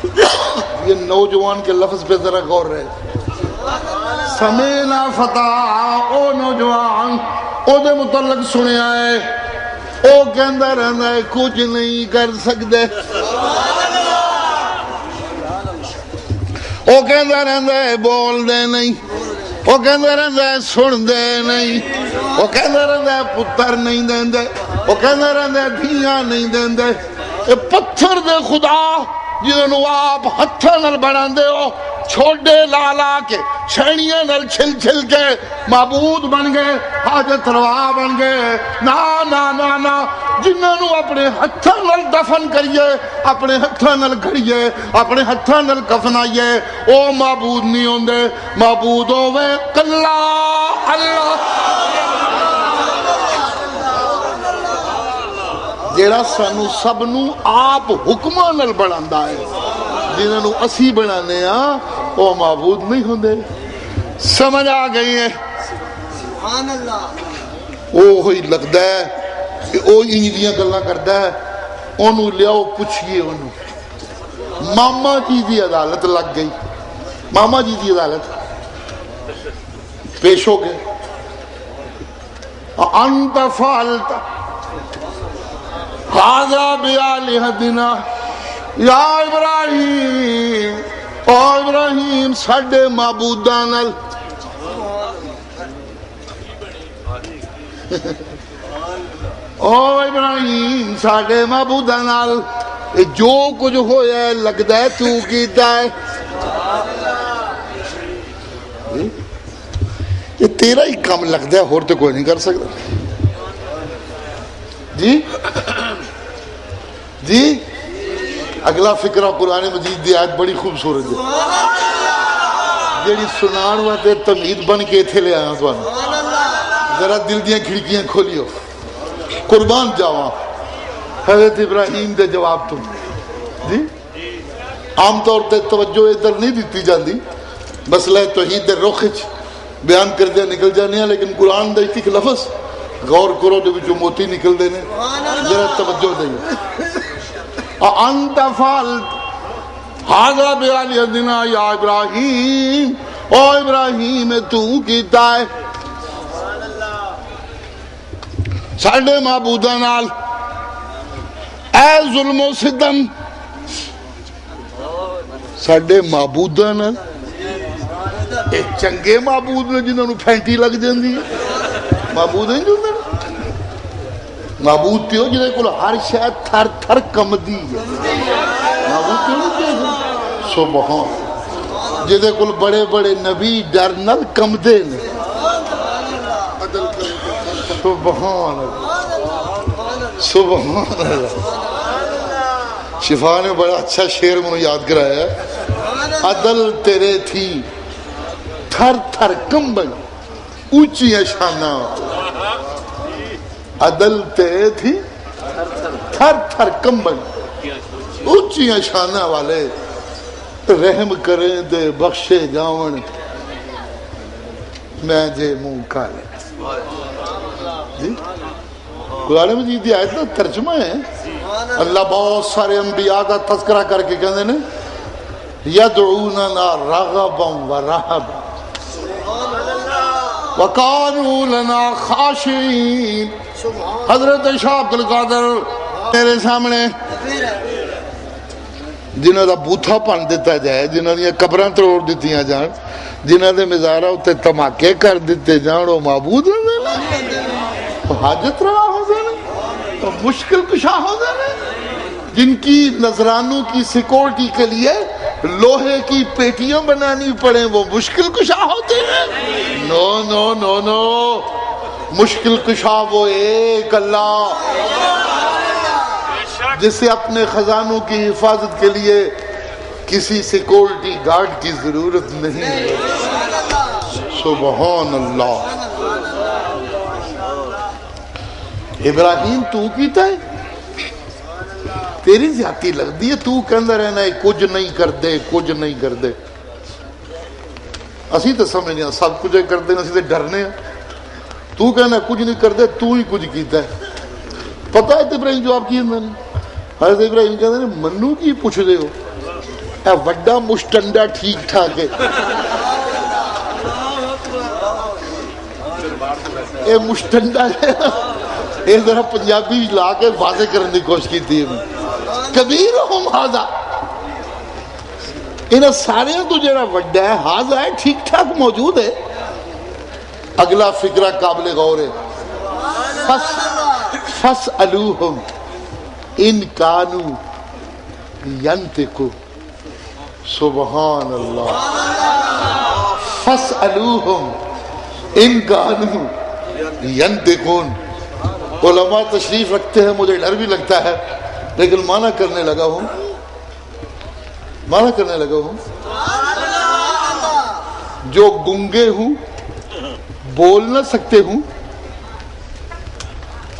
یہ نوجوان کے لفظ پہ ذرا غور رہے. سمینا فتح او نوجوان او دے متعلق سنیا ہے او کہندا رہندا ہے کچھ نہیں کر سکتے. او کہندا رہندا ہے بول دے نہیں. وہ کہندا رہندا ہے سن دے نہیں. وہ کہندا رہندا ہے پتر نہیں دیندے. وہ کہندا رہندا ہے دھیاں نہیں دیندے. اے پتھر دے خدا جنہوں آپ ہتھاں نال بناندے ہو چھوڑے لا لا کے چھڑیاں نال چھل چھل کے معبود بن گئے حاجت روا بن گئے. نا نا نا نا جنہوں اپنے ہتھاں نال دفن کریے اپنے ہتھاں نال گھڑیے اپنے ہتھاں نال کفنائیے او معبود نہیں ہوندے. معبود ہوے کلا اللہ جیڑا سانو سب نو آپ حکماں نال بناوندا ہے. جنہاں نو اسی بنانے ہاں او معبود نہیں ہوندے. سمجھ آ گئی ہے؟ سبحان اللہ. او ہوئی لگدا ہے کہ او انج دیاں گلاں کردا ہے اونوں لیاؤ پوچھئے اونوں. ماما جی دی عدالت لگ گئی. ماما جی دی عدالت پیش ہو گئے. انت فعلت هذا بآلهتنا یا ابراہیم. او ابراہیم ساڈے معبوداں نال او ابراہیم ساڈے معبوداں نال جو کچھ ہویا ہے لگدا ہے تو کیتا ہے. یہ تیرا ہی کام لگدا ہے اور تو کوئی نہیں کر سکتا. جی جی اگلا فکرہ قرآن مجید دی آیت بڑی خوبصورت ہے جیڑی سنان واسطے تمہید بن کے ایتھے لے آیا تو ذرا دل دیاں کھڑکیاں کھولیو. قربان جاواں حضرت ابراہیم دے جواب تو جی عام طور تے توجہ ادھر نہیں دیتی جاندی. مسئلہ توحید دے رخ وچ بیان کردے نکل جانے ہیں لیکن قرآن دے ایک لفظ غور کرو دے وچوں موتی نکل دے نے. ذرا توجہ دے. انت فعلت هذا بآلهتنا یا ابراہیم. او ابراہیم تو کیتا ہے ساڈے معبوداں نال اے ظلم و ستم. ساڈے معبوداں نال اے چنگے معبود نے جنہاں نو پھینٹی لگ جاندی ہے. معبود نہیں ہوندے. معبود تے ہو جے کول ہر شے تھر تھر کمدی ہے. معبود تے نہیں سبحان جے کول بڑے بڑے نبی ڈر نال کمدے نے. سبحان اللہ سبحان اللہ. شفا نے بڑا اچھا شعر مجھے یاد کرایا ہے. عدل تیرے تھی تھر تھر کمبن اونچی شانہ. عدل تیرے تھی تھر تھر کمبن اونچی شانہ والے رحم کریں دے بخشے جاون میں جے منہ کالے. جی قرآن مجید دی آیت کا ترجمہ ہے. اللہ بہت سارے انبیاء کا تذکرہ کر کے کہتے ہیں یدعوننا رغبا ورہبا وَقَانُوا لَنَا خَاشِعِينَ. حضرت شاہ عبدالقادر میرے سامنے جنہوں دا بوتھا پن دیتا جائے جنہوں دیا قبراں توڑ دیتیاں جان جنہوں دے مزارہ ہوتے تماکے کر دیتے جان وہ معبود ہو دے حاجت روا ہو دے مشکل کشا ہو دے جن کی نذرانوں کی سیکورٹی کے لیے لوہے کی پیٹیاں بنانی پڑیں وہ مشکل کشا ہوتے ہیں. نو نو نو نو مشکل کشا وہ ایک اللہ جسے اپنے خزانوں کی حفاظت کے لیے کسی سیکورٹی گارڈ کی ضرورت نہیں ہے. سبحان اللہ. ابراہیم تو کیتا ہے تیری زیادتی لگ دی ہے. تو کہندہ رہنا ہے کچھ نہیں کر دے کچھ نہیں کر دے. اسی تو سمجھنے ہیں سب کچھ کر دے اسی تو ڈرنے ہیں. تو کہنا کچھ نہیں کر دے تو ہی کچھ کیتا ہے. پتہ ہے ابراہیم جواب کی اندر حضرت ابراہیم کہتے ہیں منو کی پوچھ دے ہو اے وڈا مشٹنڈا ٹھیک ٹھاک ہے، اے مشٹنڈا ہے، اے ذرا پنجابی لا کے واضح کرنے کی کوشش کی تھی کبیرہم ھذا، انہاں سارے تو جڑا وڈا ہے ھذا ہے ٹھیک ٹھاک موجود ہے۔ اگلا فکرہ قابل غور ہے، فاسألوہم ان کانوا ینطقون، سبحان اللہ، فاسألوہم ان کانوا ینطقون۔ علماء تشریف رکھتے ہیں، مجھے ڈر بھی لگتا ہے لیکن مانا کرنے لگا ہوں، جو گنگے ہوں بول نہ سکتے ہوں،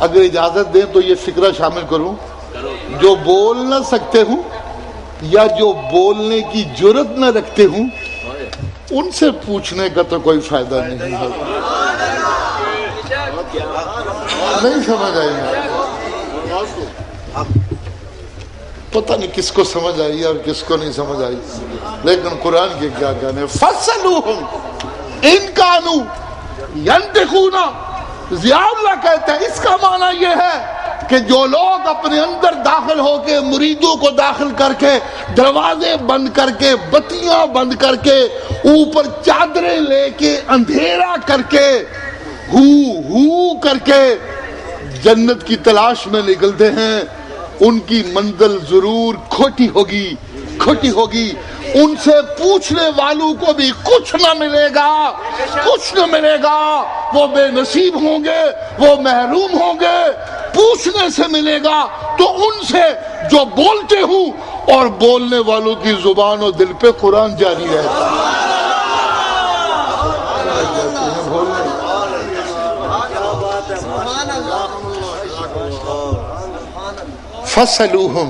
اگر اجازت دیں تو یہ فکرہ شامل کروں، جو بول نہ سکتے ہوں یا جو بولنے کی جرت نہ رکھتے ہوں، ان سے پوچھنے کا تو کوئی فائدہ نہیں ہے۔ نہیں سمجھ آئی، پتہ نہیں کس کو سمجھ آئی اور کس کو نہیں سمجھ آئی، لیکن قرآن کے کیا کہنے، فَاسْأَلُوهُمْ إِن كَانُوا يَنطِقُونَ۔ ضیاء اللہ کہتے ہیں اس کا معنی یہ ہے کہ جو لوگ اپنے اندر داخل ہو کے مریدوں کو داخل کر کے دروازے بند کر کے بتیاں بند کر کے اوپر چادریں لے کے اندھیرا کر کے ہو کر کے جنت کی تلاش میں نکلتے ہیں، ان کی منزل ضرور کھوٹی ہوگی، ان سے پوچھنے والوں کو بھی کچھ نہ ملے گا، وہ بے نصیب ہوں گے، وہ محروم ہوں گے، پوچھنے سے ملے گا تو ان سے جو بولتے ہوں، اور بولنے والوں کی زبان و دل پہ قرآن جاری رہتا ہے۔ فَاسْأَلُوهُمْ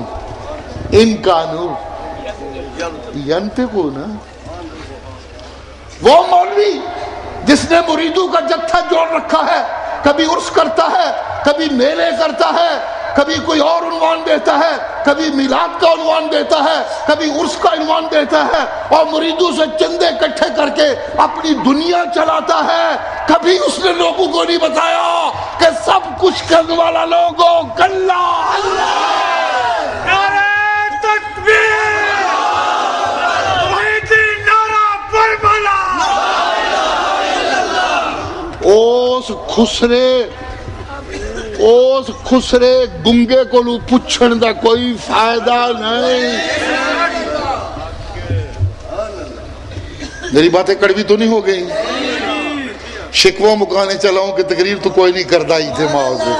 إِن كَانُوا يَنطِقُونَ۔ وہ مولوی جس نے مریدوں کا جتھا جوڑ رکھا ہے، کبھی عرس کرتا ہے، کبھی میلے کرتا ہے، کبھی کوئی اور عنوان دیتا ہے، کبھی میلاد کا عنوان دیتا ہے، کبھی عرس کا عنوان دیتا ہے، اور مریدوں سے چندے اکٹھے کر کے اپنی دنیا چلاتا ہے، کبھی اس نے لوگوں کو نہیں بتایا کہ سب کچھ کرنے والا لوگوں کلا اللہ۔ نعرہ تکبیر، نعرہ بربلا۔ اس خسرے گنگے کو لو پچھن دا کوئی فائدہ نہیں۔ میری باتیں کڑوی تو نہیں ہو گئی؟ شکوہ مکانے چلاؤں کہ تقریر تو کوئی نہیں کردا ہی تھے ماں سے،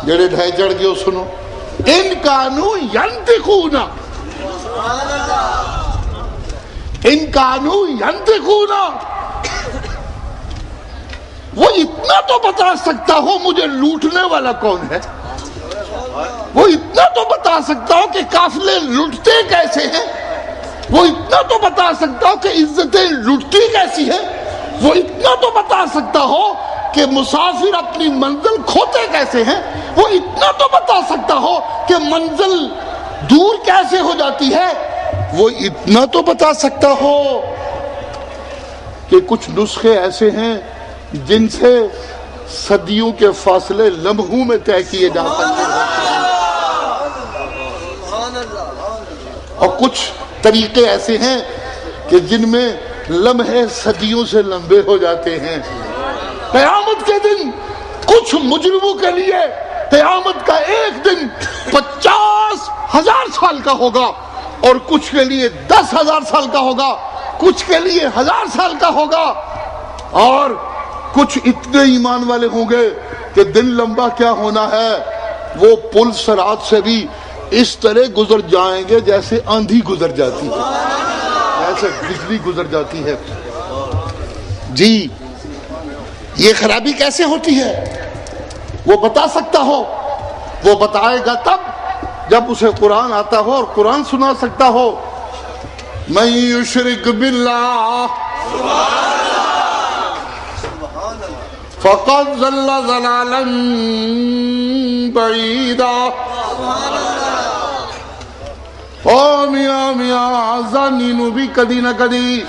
جڑے ڈھائی چڑھ گئے سنو۔ ان کانوا ینطقون، وہ اتنا تو بتا سکتا ہو مجھے لوٹنے والا کون ہے، وہ اتنا تو بتا سکتا ہو کہ قافلے لوٹتے کیسے ہیں، وہ اتنا تو بتا سکتا ہو کہ عزتیں لوٹتی کیسی ہیں، وہ اتنا تو بتا سکتا ہو کہ مسافر اپنی منزل کھوتے کیسے ہیں، وہ اتنا تو بتا سکتا ہو کہ منزل دور کیسے ہو جاتی ہے، وہ اتنا تو بتا سکتا ہو کہ کچھ نسخے ایسے ہیں جن سے صدیوں کے فاصلے لمحوں میں طے کیے جا سکتے ہیں، اور کچھ طریقے ایسے ہیں کہ جن میں لمحے صدیوں سے لمبے ہو جاتے ہیں۔ قیامت کے دن کچھ مجرموں کے لیے قیامت کا ایک دن 50,000 سال کا ہوگا، اور کچھ کے لیے 10,000 سال کا ہوگا، کچھ کے لیے 1000 سال کا ہوگا، اور کچھ اتنے ایمان والے ہوں گے کہ دن لمبا کیا ہونا ہے، وہ پل صراط سے بھی اس طرح گزر جائیں گے جیسے آندھی گزر جاتی ہے، ایسے بجلی گزر جاتی ہے۔ جی یہ خرابی کیسے ہوتی ہے وہ بتا سکتا ہو، وہ بتائے گا تب جب اسے قرآن آتا ہو اور قرآن سنا سکتا ہو۔ من یشرک باللہ فقد ضل ضلالا بعیدا۔ او میاں میاں زانی نو بھی کدی نہ کدی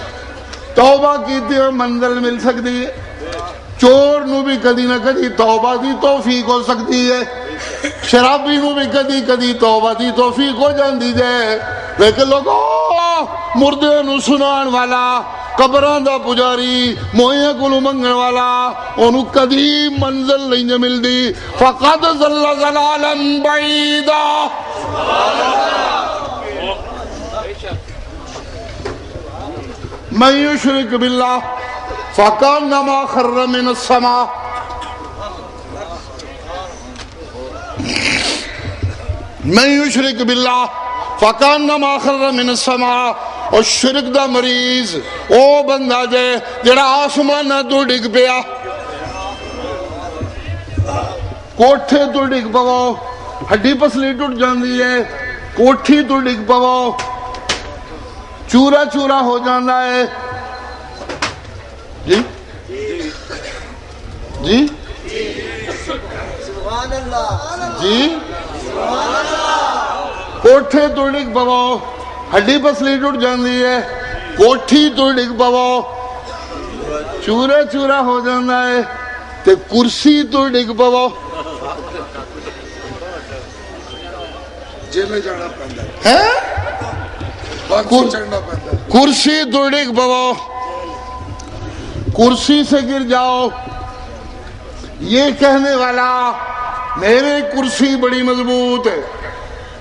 توبہ کیتی ہوئے منزل مل سکتی ہے، چور نو بھی کدی نہ کدی توبہ دی توفیق ہو سکتی ہے، شرابی نو بھی کدی کدی توبہ دی توفیق ہو جاندی جائے، لیکن لوگوں مردے نو سنان والا، قبران دا پجاری، موہیاں کلو منگن والا، انہوں کدی منزل نہیں مل دی۔ فقد ضل ضلالا بعیدا۔ من یشرک باللہ فکانما خر من السماء۔ من یشرک باللہ فکانما خر من السماء۔ اور شرک دا مریض او بندہ جے جڑا آسمانہ تو ڈگ پیا، کوٹھے تو ڈگ پاو، ہڈی پسلی ٹوٹ جاندی ہے، کوٹھی تو ڈگ پاو، چورا چورا ہو جانا ہے۔ جی جی جی کوٹھے تو ڈگ پاو، ہڈی پسلی ٹوٹ جاندی ہے، کوٹھی تو ڈگ پاو، چورا چورا ہو جانا ہے، تے کرسی تو ڈگ پاو، جیلے جانا پہندا ہے، کرسی تو ڈگ پاو، کرسی سے گر جاؤ، یہ کہنے والا میرے کرسی بڑی مضبوط ہے،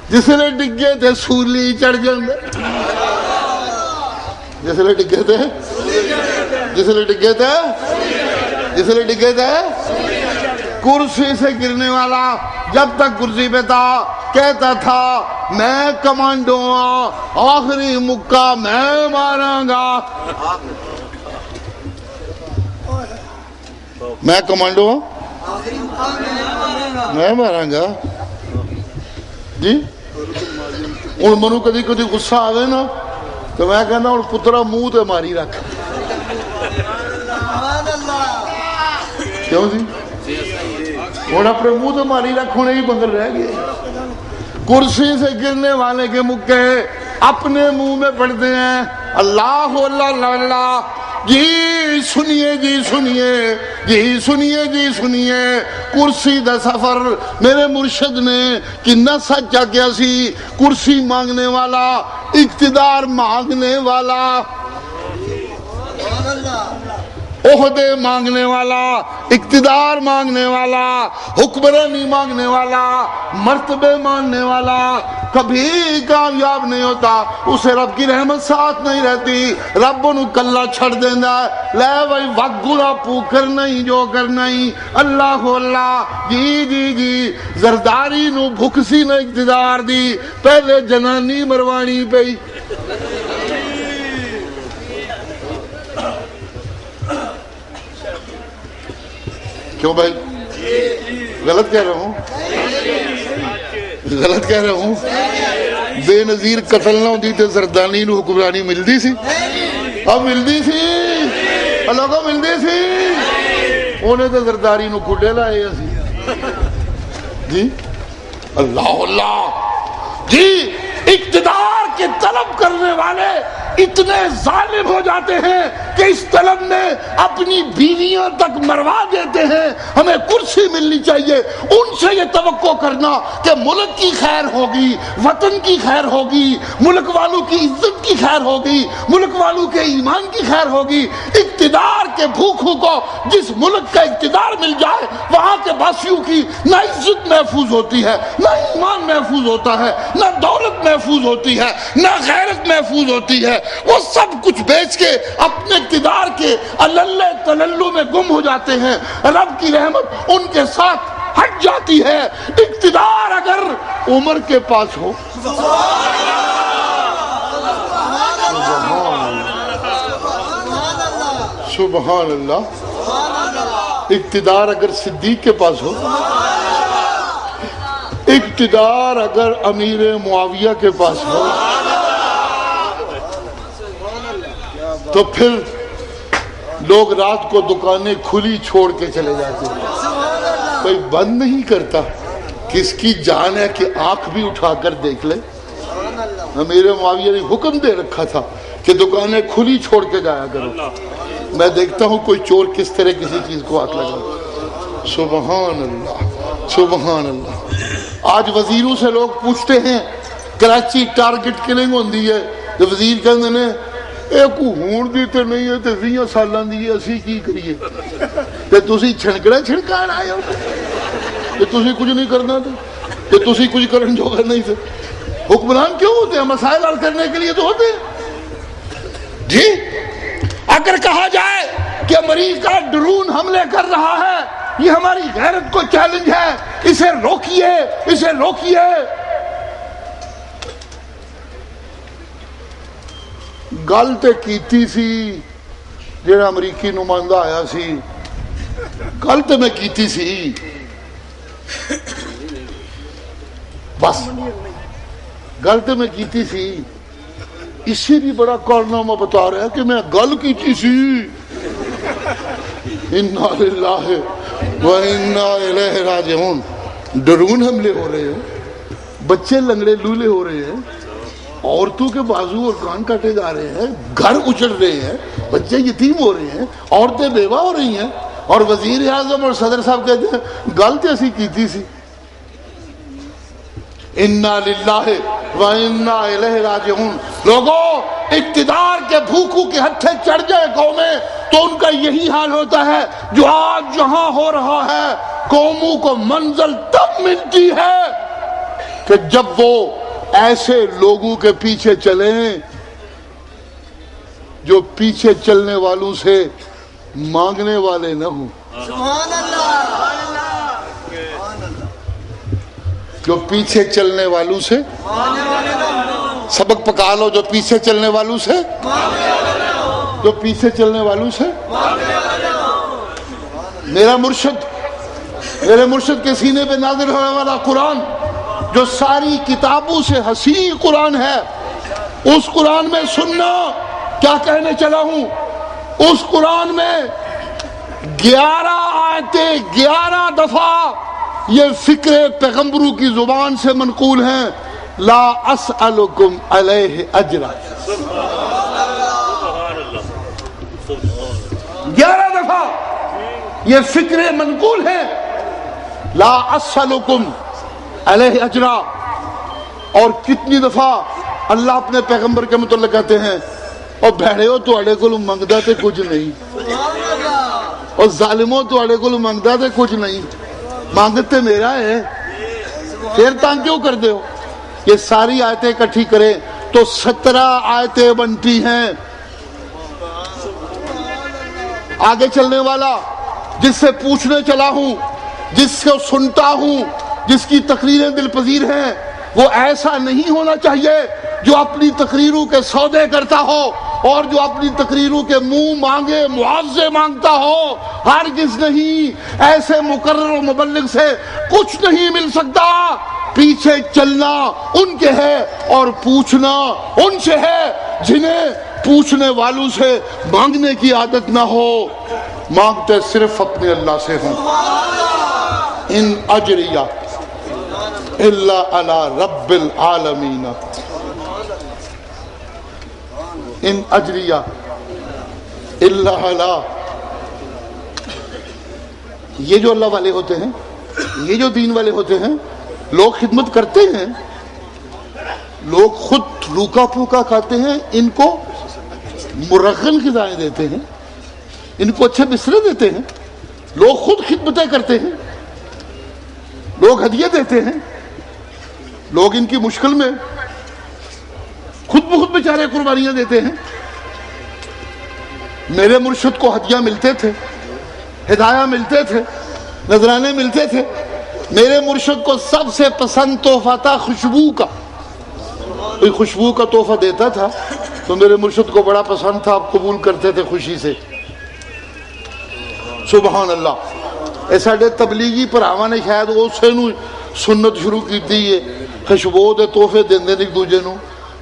جس نے ڈگے تھے سولی چڑھ جاندے، جس نے ڈگے تھے جس نے ڈگے تھے جس نے ڈگے تھے کرسی سے گرنے والا جب تک کرسی پہ تھا کہتا تھا میں کمانڈو ہوں، آخری مکہ میں ماراں گا، میں کمانڈو ہوں میں ماراں گا۔ جی ہوں منو کدی کدی غصہ آئے نا تو میں کہنا ہوں پترا منہ تے ماری رکھ، کیوں جی ہوں اپنے منہ تے ماری رکھ، ہونے ہی بندر رہ گئے۔ کرسی سے گرنے والے کے مکے اپنے منہ میں پڑتے ہیں اللہ اللہ اللہ۔ جی سنیے جی سنیے جی سنیے جی سنیے، کرسی دا سفر میرے مرشد نے کنا سچا کیا سی، کرسی مانگنے والا، اقتدار مانگنے والا، عہدے مانگنے والا، اقتدار مانگنے والا، حکمرانی مانگنے والا، مرتبے مانگنے والا کبھی کامیاب نہیں ہوتا، اسے رب کی رحمت ساتھ نہیں رہتی، رب انہوں کلہ چھڑ دینا ہے، لے بھائی وقت گڑا پوکر نہیں جو کرنا ہی اللہ اللہ۔ جی جی جی زرداری نو بھکسی نے اقتدار دی، پہلے جنانی مروانی پہ ہی کیوں بھائی غلط کہہ رہا ہوں غلط کہہ رہا ہوں؟ بے نظیر قتل نہ ہوتی تو زردانی نو حکمرانی ملدی سی، اب ملدی سی، لوگوں ملدی سی، انہیں تو زرداری نو کھڈے لائے سی۔ جی اللہ اللہ۔ جی اقتدار کے طلب کرنے والے اتنے ظالم ہو جاتے ہیں کہ اس طلب میں اپنی بیویاں تک مروا دیتے ہیں۔ ہمیں کرسی ملنی چاہیے، ان سے یہ توقع کرنا کہ ملک کی خیر ہوگی، وطن کی خیر ہوگی، ملک والوں کی عزت کی خیر ہوگی، ملک والوں کے ایمان کی خیر ہوگی۔ اقتدار کے بھوکھوں کو جس ملک کا اقتدار مل جائے وہاں کے باسیوں کی نہ عزت محفوظ ہوتی ہے، نہ ایمان محفوظ ہوتا ہے، نہ دولت محفوظ ہوتی ہے، نہ غیرت محفوظ ہوتی ہے۔ وہ سب کچھ بیچ کے اپنے اقتدار کے اللہ تللو میں گم ہو جاتے ہیں، رب کی رحمت ان کے ساتھ ہٹ جاتی ہے۔ اقتدار اگر عمر کے پاس ہو، سبحان اللہ، اقتدار اگر صدیق کے پاس ہو، اقتدار اگر امیر معاویہ کے پاس ہو، تو پھر لوگ رات کو دکانیں کھلی چھوڑ کے چلے جاتے ہیں، کوئی بند نہیں کرتا۔ کس کی جان ہے کہ آنکھ بھی اٹھا کر دیکھ لے؟ امیر معاویہ نے حکم دے رکھا تھا کہ دکانیں کھلی چھوڑ کے جایا کرو. میں دیکھتا ہوں کوئی چور کس طرح کسی چیز کو ہاتھ لگا. سبحان اللہ سبحان اللہ. آج وزیروں سے لوگ پوچھتے ہیں کراچی ٹارگٹ کلنگ ہوندی ہے تو وزیر کہندے نے اے کو ہون دی تے نہیں ہے تے 20 سالاں دی ہے اسی کی کریے تے تسی چھنکڑا چھڑکان آئے ہو تے تسی کچھ نہیں کرنا تے تسی کچھ کرن جوگا نہیں تھے. حکمران کیوں ہوتے ہیں؟ مسائل حل کرنے کے لیے تو ہوتے ہیں. جی اگر کہا جائے کہ امریکہ ڈرون حملے کر رہا ہے یہ ہماری غیرت کو چیلنج ہے, اسے روکیے اسے روکیے. گل تے کیتی سی جڑا امریکی نمائندہ آیا سی, گل تے میں کیتی سی بس, گل تے میں کیتی سی. اسے بھی بڑا کارنامہ بتا رہا ہے کہ میں گل کیتی سی. انا للہ و انا الیہ راجعون. ڈرون حملے ہو رہے ہیں, بچے لنگڑے لولے ہو رہے ہیں, عورتوں کے بازو اور کان کاٹے جا رہے ہیں, گھر اچڑ رہے ہیں, بچے یتیم ہو رہے ہیں, عورتیں بیوہ ہو رہی ہیں, اور وزیر اعظم اور صدر صاحب کہتے ہیں گل تے اسی کیتی سی. انا للہ و انا الیہ راجعون. لوگوں اقتدار کے بھوکوں کے ہتھے چڑھ جائے قومیں تو ان کا یہی حال ہوتا ہے جو آج جہاں ہو رہا ہے. قوموں کو منزل تب ملتی ہے کہ جب وہ ایسے لوگوں کے پیچھے چلیں جو پیچھے چلنے والوں سے مانگنے والے نہ ہوں. سبحان اللہ. جو پیچھے چلنے والوں سے سبق پکا لو, جو پیچھے چلنے والوں سے, جو پیچھے چلنے والوں سے. میرا مرشد, میرے مرشد کے سینے پہ نازل ہونے والا قرآن جو ساری کتابوں سے حسین قرآن ہے, اس قرآن میں سننا کیا کہنے چلا ہوں. اس قرآن میں 11 آیتیں 11 دفعہ یہ فکر پیغمبروں کی زبان سے منقول ہیں. لا اسألکم علیہ اجرا. 11 دفعہ یہ فکر منقول ہے. لا اسألکم علیہ اجرا. اور کتنی دفعہ اللہ اپنے پیغمبر کے متعلق کہتے ہیں اور بھڑیو تو اڑے کو منگدا تے کچھ نہیں, اور ظالموں تو اڑے کو منگدا تے کچھ نہیں, مانگتے میرا ہے, پھر تانگ کیوں کر دے ہو. یہ ساری آیتیں اکٹھی کریں تو 17 آیتیں بنتی ہیں. آگے چلنے والا جس سے پوچھنے چلا ہوں, جس کو سنتا ہوں, جس کی تقریریں دل پذیر ہیں, وہ ایسا نہیں ہونا چاہیے جو اپنی تقریروں کے سودے کرتا ہو اور جو اپنی تقریروں کے منہ مانگے معاوضے مانگتا ہو. ہرگز نہیں. ایسے مقرر و مبلغ سے کچھ نہیں مل سکتا. پیچھے چلنا ان کے ہے اور پوچھنا ان سے ہے جنہیں پوچھنے والوں سے مانگنے کی عادت نہ ہو, مانگتے صرف اپنے اللہ سے ہوں. ان اجریہ الا علی رب العالمین. ان اجریہ الا علی. یہ جو اللہ والے ہوتے ہیں, یہ جو دین والے ہوتے ہیں, لوگ خدمت کرتے ہیں, لوگ خود روکا پھوکا کھاتے ہیں, ان کو مرغن غذائیں دیتے ہیں, ان کو اچھے بسترے دیتے ہیں, لوگ خود خدمتیں کرتے ہیں, لوگ ہدیے دیتے ہیں, لوگ ان کی مشکل میں خود بخود بیچارے قربانیاں دیتے ہیں. میرے مرشد کو ہدیہ ملتے تھے, ہدایہ ملتے تھے, نذرانے ملتے تھے. میرے مرشد کو سب سے پسند تحفہ تھا خوشبو کا. کوئی خوشبو کا تحفہ دیتا تھا تو میرے مرشد کو بڑا پسند تھا, آپ قبول کرتے تھے خوشی سے. سبحان اللہ. اے ساڈے تبلیغی بھراواں نے شاید اسے نو سنت شروع کیتی ہے, خوشبو دے تحفے دیندے ایک دوجے نو.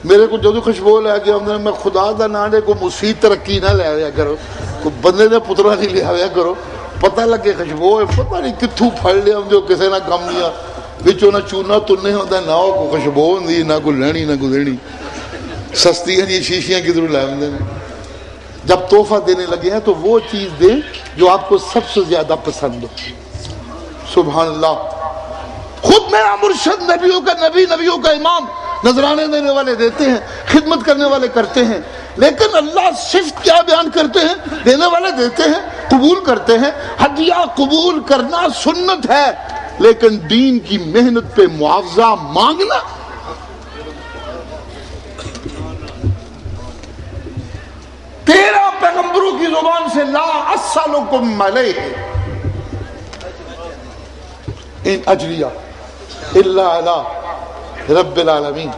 میرے کو جدو خوشبو لے کے آਉਂਦੇ میں خدا دا نام لے, کوئی مسیح ترقی نہ لے آیا کرو, کوئی بندے دے پترا نہیں لے آیا کرو, پتہ لگے خوشبو ہے, پتہ نہیں کتھوں پھڑ لے آਉਂਦੇ کسے نہ کم دیا وچوں نہ چونا تنے ہوندا, نہ کوئی خوشبو ہوندی, نہ کوئی لہنی نہ کوئی دینی. سستی ہیں یہ شیشیاں کدھر لائے ہوندے نے. جب تحفہ دینے لگے ہیں تو وہ چیز دیں جو آپ کو سب سے زیادہ پسند ہو. سبحان اللہ. خود میرا مرشد نبیوں کا نبی، نبیوں کا امام، نذرانے دینے والے دیتے ہیں، خدمت کرنے والے کرتے ہیں، لیکن اللہ صرف کیا بیان کرتے ہیں؟ دینے والے دیتے ہیں، قبول کرتے ہیں. ہدیہ قبول کرنا سنت ہے، لیکن دین کی محنت پہ معاوضہ مانگنا. تیرا پیغمبروں کی زبان سے لا اسألکم علیہ ان اجریہ الا علی رب العالمین.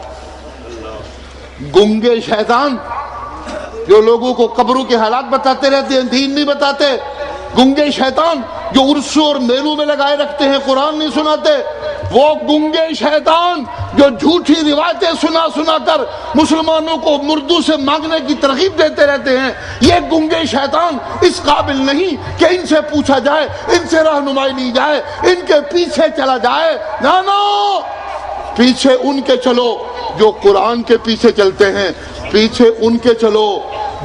گنگے شیطان جو لوگوں کو قبروں کے حالات بتاتے رہتے ہیں، دین نہیں بتاتے. گنگے شیطان جو عرسوں اور میلوں میں لگائے رکھتے ہیں، قرآن نہیں سناتے. وہ گنگے شیطان جو جھوٹی روایتیں سنا سنا کر مسلمانوں کو مردوں سے مانگنے کی ترغیب دیتے رہتے ہیں، یہ گنگے شیطان اس قابل نہیں کہ ان سے پوچھا جائے، ان سے رہنمائی لی جائے، ان کے پیچھے چلا جائے. نہ پیچھے ان کے چلو جو قرآن کے پیچھے چلتے ہیں، پیچھے ان کے چلو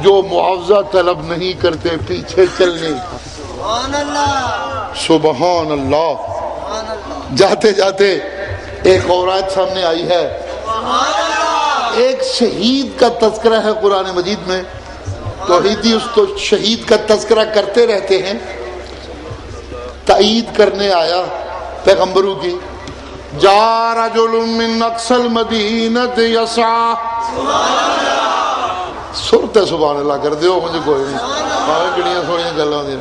جو معاوضہ طلب نہیں کرتے. پیچھے چلنے سبحان اللہ. جاتے جاتے ایک اور آیت سامنے آئی ہے. ایک شہید کا تذکرہ ہے قرآن مجید میں. توحیدی اس کو شہید کا تذکرہ کرتے رہتے ہیں. تائید کرنے آیا پیغمبروں کی. جا رجل من اقصى المدینہ یسعی. سرتے سبحان اللہ کر دیو مجھے کوئی نہیں، کڑیاں سوڑیاں گلاں دی.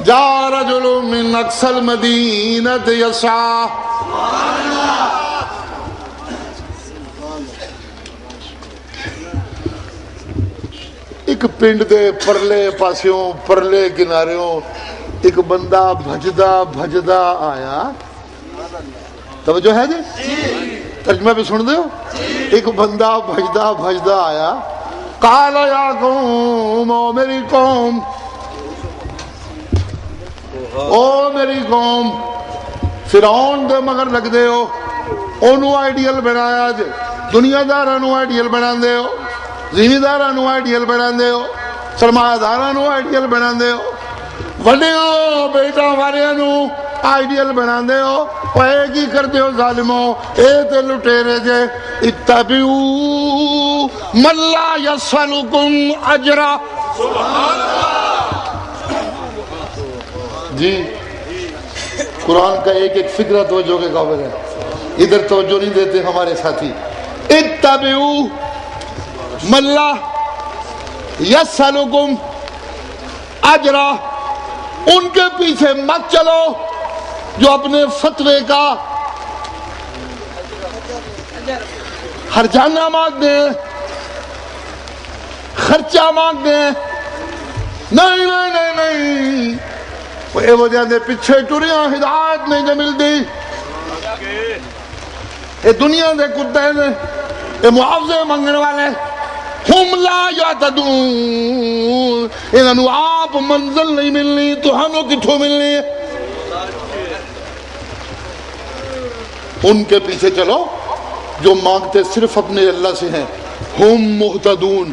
جا رجل من اقصى المدینہ یسعی. ایک پنڈ دے پرلے پاسیوں پرلے کناریوں ایک بندہ بھجدا بھجدا آیا. توجہ ہے جی؟ ترجمہ بھی سن دو. ایک بندہ بھجدا بھجدا آیا. قال یا قوم، او میری قوم، او میری قوم. فرعون دے مگر لگ دے ہو، اونوں آئیڈیل بنایا جے. دنیا دارانوں آئیڈیل بنا دے ہو، زمیندارانوں آئیڈیل بنا دے ہو، سرمایہ دارانوں آئیڈیل بنا دے ہو، وڈیوں بیٹا واریاں آئیڈیل بنا دے ہو. اے کی کر دے ہو ظالموں، اے تے لٹیرے جے. اتبعوا من لا یسألکم اجرا. جی قرآن کا ایک ایک فکرہ توجہ کے قابل ہے. ادھر توجہ نہیں دیتے ہمارے ساتھی. اتبعوا من لا یسألکم اجرا. ان کے پیچھے مت چلو جو اپنے فتوے کا ہرجانہ مانگ دیں، خرچہ مانگ دیں. نہیں نہیں نہیں نہیں، وہ وجہ دے پیچھے ٹریاں ہدایت نہیں جو مل دی. یہ دنیا دے کتے نے، یہ معاوضے منگنے والے. ہم لا یعتدون، انہوں آپ منزل نہیں ملنی تو ہمیں کتھوں ملنی. ان کے پیچھے چلو جو مانگتے صرف اپنے اللہ سے ہیں. ہم مہتدون،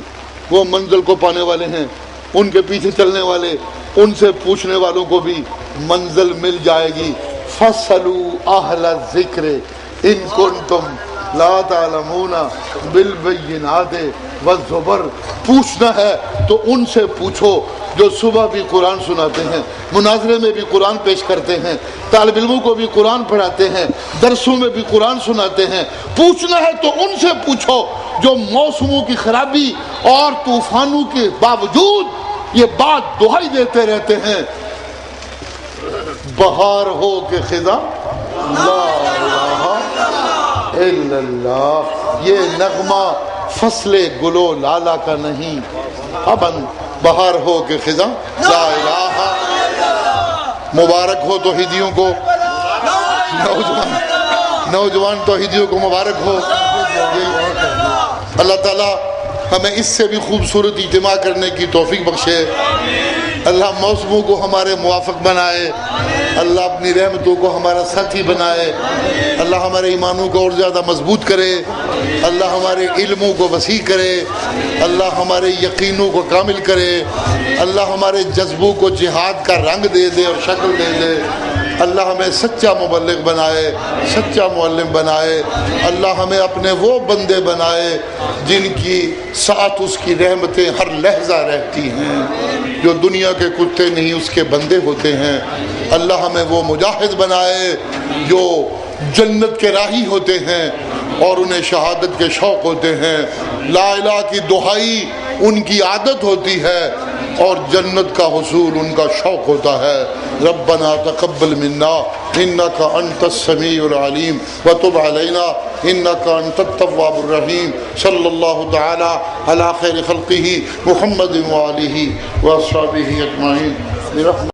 وہ منزل کو پانے والے ہیں. ان کے پیچھے چلنے والے، ان سے پوچھنے والوں کو بھی منزل مل جائے گی. فَاسْأَلُوا أَهْلَ الذِّكْرِ إِن كُنتُمْ لَا تَعْلَمُونَ بِالْبَيِّنَاتِ وَالزُّبُرِ. پوچھنا ہے تو ان سے پوچھو جو صبح بھی قرآن سناتے ہیں، مناظرے میں بھی قرآن پیش کرتے ہیں، طالب علموں کو بھی قرآن پڑھاتے ہیں، درسوں میں بھی قرآن سناتے ہیں. پوچھنا ہے تو ان سے پوچھو جو موسموں کی خرابی اور طوفانوں کے باوجود یہ بات دہائی دیتے رہتے ہیں. بہار ہو کہ خزاں لا الہ الا اللہ. یہ نغمہ فصل گلو لالا کا نہیں، ابن بہار ہو کہ خزاں لا الہ. مبارک ہو توحیدیوں کو، نوجوان توحیدیوں کو مبارک ہو. اللہ تعالی ہمیں اس سے بھی خوبصورت اجتماع کرنے کی توفیق بخشے. اللہ موسموں کو ہمارے موافق بنائے، اللہ اپنی رحمتوں کو ہمارا ساتھی بنائے، اللہ ہمارے ایمانوں کو اور زیادہ مضبوط کرے، اللہ ہمارے علموں کو وسیع کرے، اللہ ہمارے یقینوں کو کامل کرے، اللہ ہمارے جذبوں کو جہاد کا رنگ دے دے اور شکل دے دے، اللہ ہمیں سچا مبلغ بنائے، سچا معلم بنائے، اللہ ہمیں اپنے وہ بندے بنائے جن کی ساتھ اس کی رحمتیں ہر لحظہ رہتی ہیں، جو دنیا کے کتے نہیں اس کے بندے ہوتے ہیں، اللہ ہمیں وہ مجاہد بنائے جو جنت کے راہی ہوتے ہیں اور انہیں شہادت کے شوق ہوتے ہیں، لا الہ کی دہائی ان کی عادت ہوتی ہے اور جنت کا حصول ان کا شوق ہوتا ہے۔ ربنا تقبل منا انک انت السمیع العلیم وتب علینا انک انت التواب الرحیم، صلی اللہ تعالی علی خیر خلقہ محمد وآلہ واصحابہ اجمعین برحمتہ۔